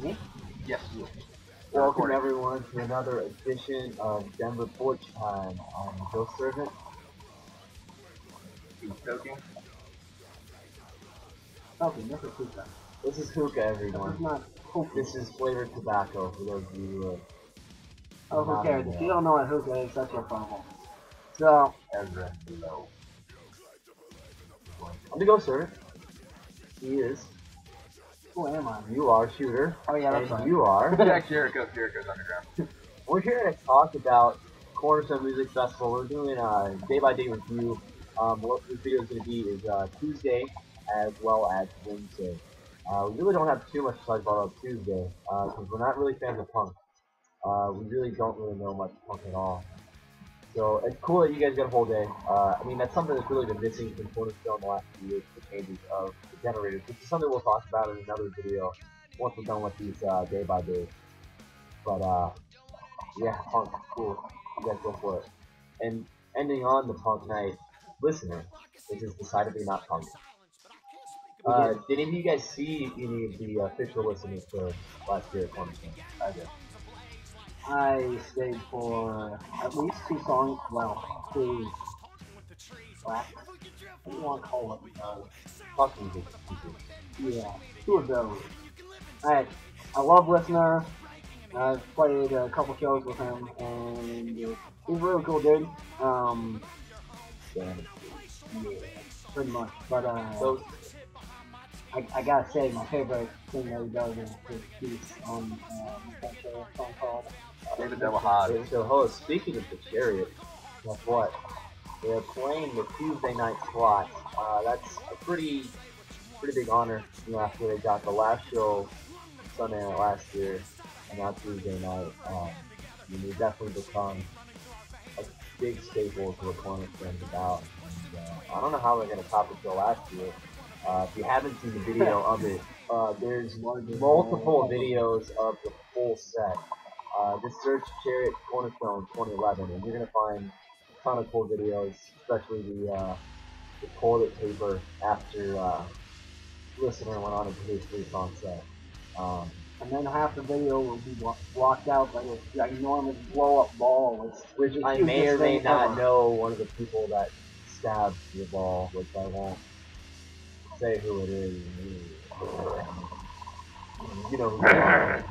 Me? Yes, you. Welcome everyone to another edition of Denver Porch Time. I'm the Ghost Servant. He's soaking. Okay, this is hookah. This is hookah, This everyone. is not hookah. This is flavored tobacco for those of you who Oh, who not cares? in If the- you don't know what hookah is, that's your problem. So, Ezra below. I'm the Ghost Servant. He is. who am I? You are Shooter. Oh yeah, that's And right. you are. Jack Jericho's underground. We're here to talk about Cornerstone Music Festival. We're doing a day-by-day review. What this video is going to be is Tuesday as well as Wednesday. We really don't have too much to talk about on Tuesday because we're not really fans of punk. We really don't really know much punk at all. So it's cool that you guys got a whole day. I mean, that's something that's really been missing from Cornerstone the last few years, the changes of the generators, which is something we'll talk about in another video once we're done with these day-by-days. But yeah, punk, cool. You guys go for it. And ending on the punk night, Listener, which is decidedly not punk. Did any of you guys see any of the official listeners for last year at Cornerstone? I did. I stayed for at least 2 songs. Well, 2 tracks. What do you want to call it? Punk music. Yeah, 2 of those. I love Listener. I've played a couple shows with him, and he's a really cool dude. Damn. Yeah, pretty much. But So, I gotta say, my favorite thing that he does is his piece on that song called David Devil Hodge. so speaking of the Chariot, guess what? They're playing the Tuesday night slot. That's a pretty big honor, you know, after they got the last show Sunday night last year, and now Tuesday night. I mean, they definitely become a big staple to what Cornerstone's about. And, I don't know how they're going to top the show last year. If you haven't seen the video of it, there's multiple videos of the full set. Just search Chariot Cornerstone 2011, and you're going to find a ton of cool videos, especially the toilet paper after Listener went on and produced 3-song set. and then half the video will be blocked out by this ginormous blow-up ball. Which I may or may not know one of the people that stabbed the ball, which I won't say who it is. You know who you are.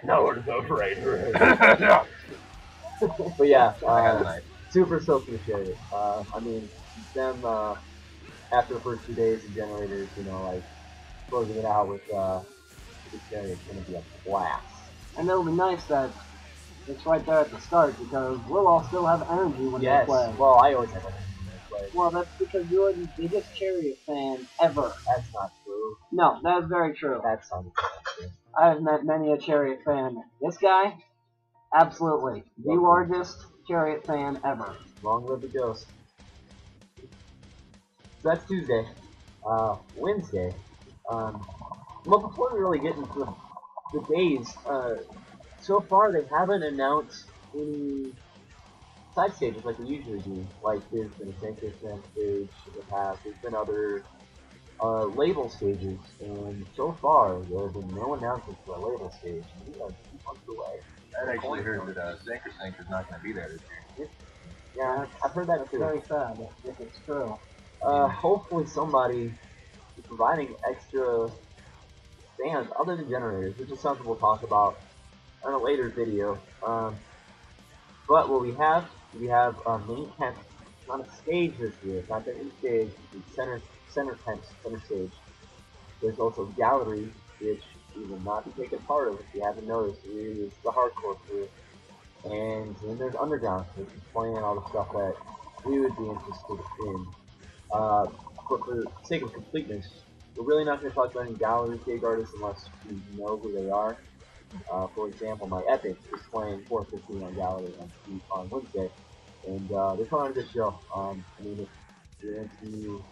No, it's overrated. But yeah, I got a knife. super stoked for the Chariot. I mean, them after the first 2 days of generators, you know, like closing it out with the Chariot's gonna be a blast. And it'll be nice that it's right there at the start because we'll all still have energy when Yes. they play. Well, I always have energy when they play. Well, that's because you're the biggest Chariot fan ever. That's not true. No, that is very true. That's not true. I have met many a Chariot fan. This guy, absolutely, the largest Chariot fan ever. Long live the ghost. So that's Tuesday. Wednesday. Well, before we really get into the days, so far they haven't announced any side stages like they usually do. Like there's been a Sanctuary stage in the past. There's been other label stages, and so far there have been no announcements for a label stage. We are 2 months away. I actually heard that Sync is not going to be there this year. Yeah, I've heard that It's too. very sad if it's true. Hopefully somebody is providing extra stands other than generators, which is something we'll talk about in a later video. But what we have main tent on a stage this year. It's not the main stage, it's center tent, center stage. There's also gallery, which we will not be taking part of if you haven't noticed. It is the hardcore crew. And then there's underground, which is playing all the stuff that we would be interested in. But for the sake of completeness, we're really not going to talk about any gallery stage artists unless you know who they are. For example, my Epic is playing 4:15 on gallery on Wednesday, and they're coming on this show. I mean, if you're into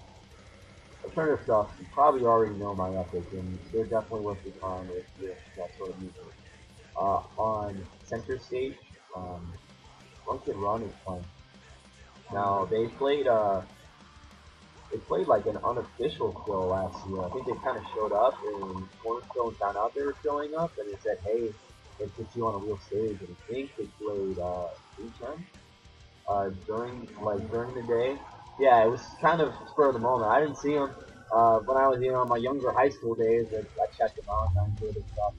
alternative stuff, you probably already know my Epic, and they're definitely worth your time with that sort of music. On center stage, Run Kid Run is fun. Now they played they played like an unofficial show last year. I think they kind of showed up and Cornerstone found out they were showing up and they said, hey, let's get you on a real stage. And I think they played weekend during the day. Yeah, it was kind of spur of the moment. I didn't see them when I was my younger high school days. I checked them out and I enjoyed it stuff.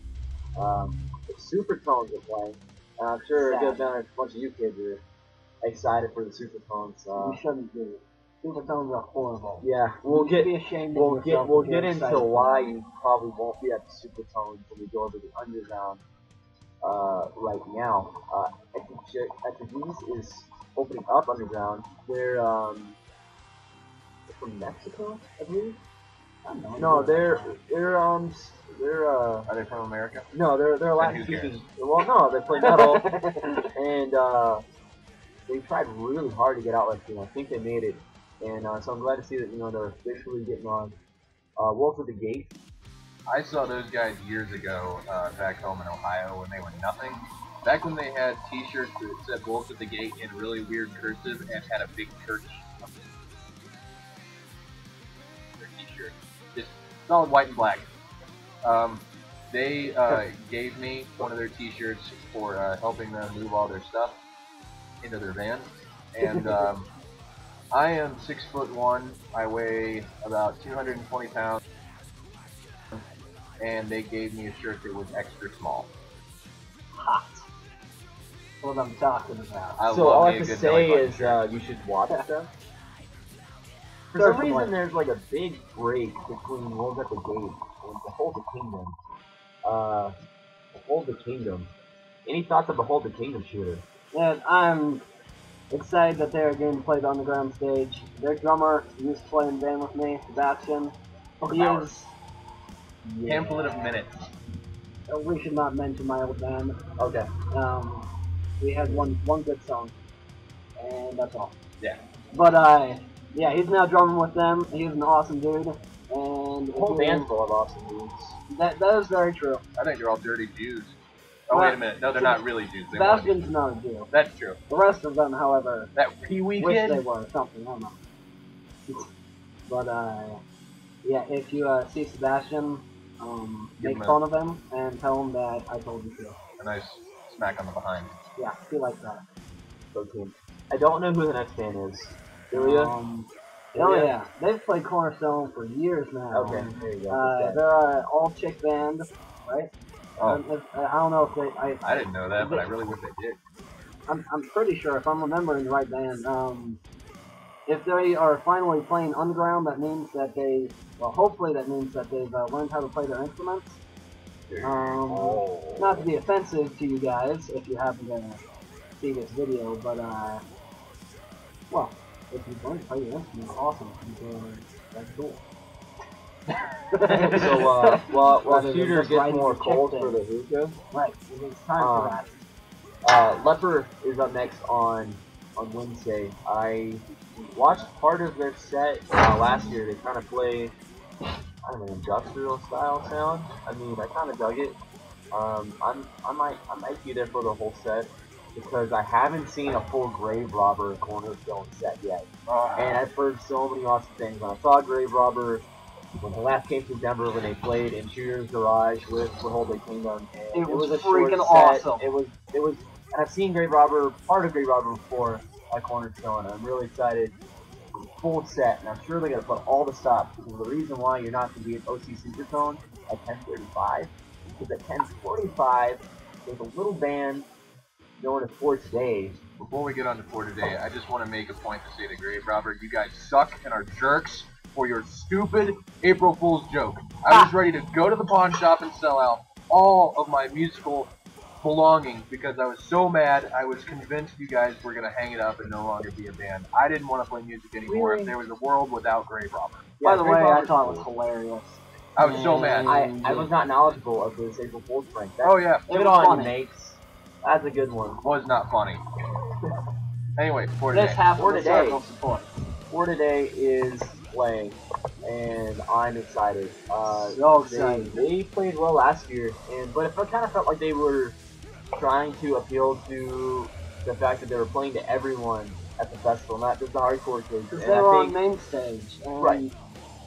The Supertones are playing, and I'm sure a bunch of you kids are excited for the Supertones. You shouldn't be. Supertones are horrible. Yeah, we'll get into why you probably won't be at the Supertones when we go over the underground right now. Epigenes is opening up underground. They're from Mexico, I believe. No, they're Are they from America? No, they're Latin speaking. Well, no, they play metal, and they tried really hard to get out last year. I think they made it, and so I'm glad to see that they're officially getting on. Wolf at the Gate. I saw those guys years ago back home in Ohio when they were nothing. Back when they had T-shirts that said "Wolf at the Gate" in really weird cursive and had a big church. Their T-shirt, just solid white and black. They gave me one of their T-shirts for helping them move all their stuff into their van, and I am 6'1". I weigh about 220 pounds, and they gave me a shirt that was extra small. Hot. What I'm talking about. So all I have to say is you should watch them. For some reason, there's like a big break between Wolves at the Gate and Behold the Kingdom. Behold the Kingdom. Any thoughts of Behold the Kingdom, Shooter? Yeah, I'm excited that they're getting played on the ground stage. Their drummer used to play in band with me, Sebastian. He is... Pamphlet of minutes. We should not mention my old band. Okay. We had one good song, and that's all. Yeah. But yeah, he's now drumming with them. He's an awesome dude, and the whole band's full of awesome dudes. That is very true. I think they're all dirty Jews. Oh, wait a minute. No, they're not really Jews. Sebastian's not a Jew. That's true. The rest of them, however, that Pee-wee wish kid? they were something. I don't know. But yeah, if you see Sebastian, make fun of him and tell him that I told you to. A nice smack on the behind. Yeah, he likes that. Okay. I don't know who the next band is. Ilya? Oh yeah, they've played Cornerstone for years now. Okay, there you go. They're an all-chick band, right? Oh. I don't know if they... I didn't know that, but I really wish they did. I'm pretty sure, if I'm remembering the right band, if they are finally playing underground, that means that they... Well, hopefully that means that they've learned how to play their instruments. Not to be offensive to you guys, if you happen to see this video, but, well, if you learn to play your instruments, awesome. That's cool. So, while Shooter gets more cold for the hookah, right, it's time for that. Leper is up next on Wednesday. I watched part of their set last year. They kind of play, I don't know, industrial style sound. I mean, I kind of dug it. I might be there for the whole set because I haven't seen a full Grave Robber Cornerstone set yet, and I've heard so many awesome things. When I saw Grave Robber when they last came to Denver, when they played in Shooter's Garage with Behold the Kingdom, and it was a freaking awesome. It was, and I've seen part of Grave Robber before at Cornerstone, and I'm really excited. Full set, and I'm sure they're gonna put all the stops. Because the reason why you're not gonna be at OC Supertone at 10:35 is at 10:45 there's a little band known as Porch Day. Before we get on to for today, I just want to make a point to say to Grave Robber, you guys suck and are jerks for your stupid April Fool's joke. I was ready to go to the pawn shop and sell out all of my musical belongings because I was so mad. I was convinced you guys were going to hang it up and no longer be a band. I didn't want to play music anymore if there was a world without Grave Robber. By the way, I thought it was hilarious. I was so mad. I was not knowledgeable of this April Fool's prank. Oh yeah. Give it on, mates. That's a good one. Was not funny. Anyway, for today. For today is playing, and I'm excited. So excited. They played well last year, but it kind of felt like they were trying to appeal to the fact that they were playing to everyone at the festival, not just the hardcore kids. Because And they I were on think, main stage. And right.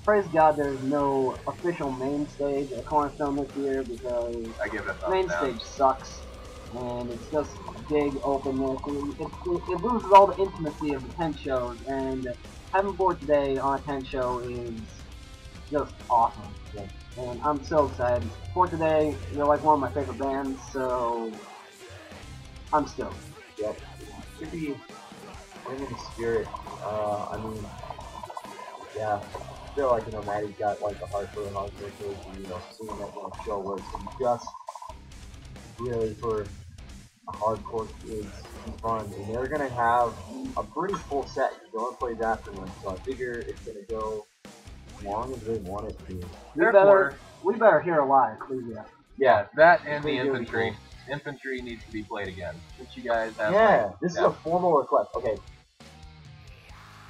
praise God there's no official main stage at Cornerstone this year because I give it a thumbs main down. stage sucks. And it's just big openness. It loses all the intimacy of the tent shows. And having Porch today on a tent show is just awesome. Yeah. And I'm so excited. Porch today, they're like one of my favorite bands, so I'm stoked. Yep. Should be bringing the spirit. I mean, yeah. I feel like, you know, Maddie's got like a heart for the hardcore kids, and, you know, seeing that kind of show where it's just really for a hardcore kids to be fun. And they're gonna have a pretty full set. No one plays after them, so I figure it's gonna go as long as they want it to. We better hear a live, please. Yeah, that and the Pretty good, infantry. Infantry needs to be played again. Since you guys have This is a formal request. Okay.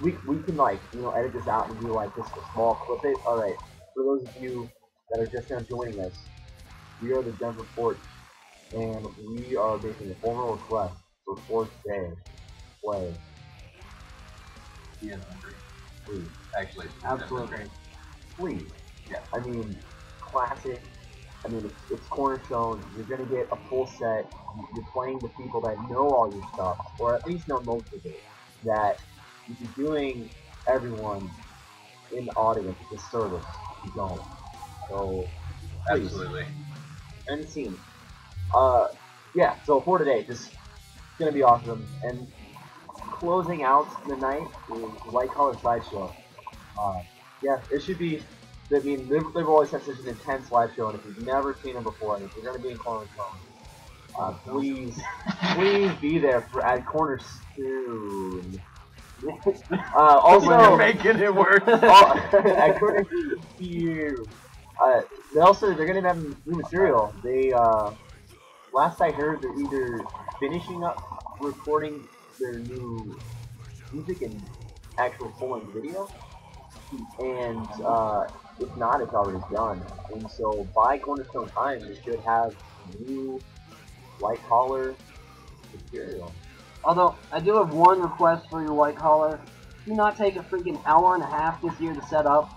We can, like, you know, edit this out and do like just a small clip it. Alright. For those of you that are just now joining us, we are the Denver Porch, and we are making a formal request for Porch Day play. the infantry. Please. Actually, it's Absolutely. infantry. Please. Yeah. I mean, classic. I mean, it's Cornerstone. You're gonna get a full set. You're playing with people that know all your stuff, or at least know most of it. That you're doing everyone in the audience a disservice if you don't. So, please. Absolutely. End scene. Yeah. So for today, just gonna be awesome. And closing out the night is White Collar Sideshow. Yeah, it should be. I mean, they've always had such an intense live show, and if you've never seen them before, and if you're going to be in Cornerstone, please be there at Cornerstone. Also, You're making it worse. at Cornerstone. They're going to have new material. They, last I heard, they're either finishing up recording their new music and actual full-length video, and if not, it's already done. And so by Cornerstone time, we should have new white collar material. Although, I do have one request for your white collar. Do not take a freaking hour and a half this year to set up.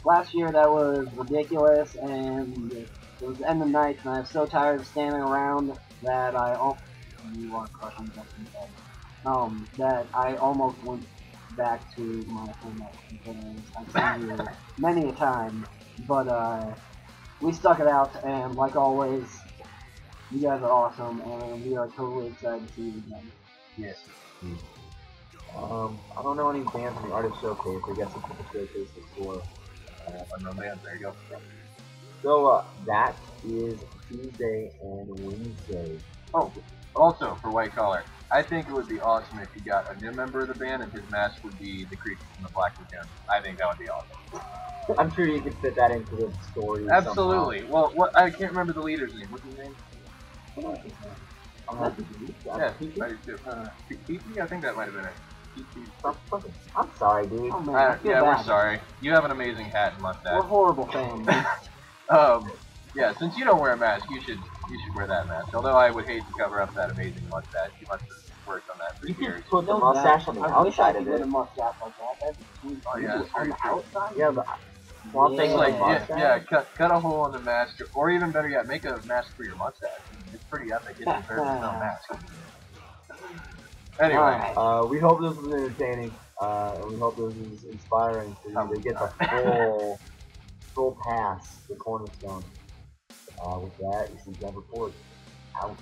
Last year that was ridiculous, and it was the end of the night, and I was so tired of standing around that you are crushing Justin's head. That I almost went back to my home containers. I've seen you many a time, but we stuck it out, and like always, you guys are awesome, and we are totally excited to see you again. Yes. I don't know any bands in the artist showcase. I guess it's the showcase before. Unknown bands. There you go. So that is Tuesday and Wednesday. Oh, also for White Collar, I think it would be awesome if you got a new member of the band and his mask would be the creature from the Black Lagoon. I think that would be awesome. I'm sure you could fit that into the story. Absolutely. Well, I can't remember the leader's name. What's his name? Yeah, I do too. Pete? I think that might have been it. I'm sorry, dude. Oh man, I feel yeah, bad. we're sorry. You have an amazing hat and mustache. We're horrible fans. Yeah, since you don't wear a mask, you should wear that mask. Although I would hate to cover up that amazing mustache. You must have worked on that for You years. could put the mustache on the outside of I wish I could it. get a mustache like that. That'd be sweet. Oh, yeah, that's on very the true. outside? Yeah, but Swamp Thing's Yeah. like Like, mustache. cut a hole in the mask, or even better yet, make a mask for your mustache. It's pretty epic. It deserves its own mask. Anyway, Alright. We hope this was entertaining, and we hope this was inspiring for you to get the full pass to Cornerstone. With that, this is Denver Porch. Out.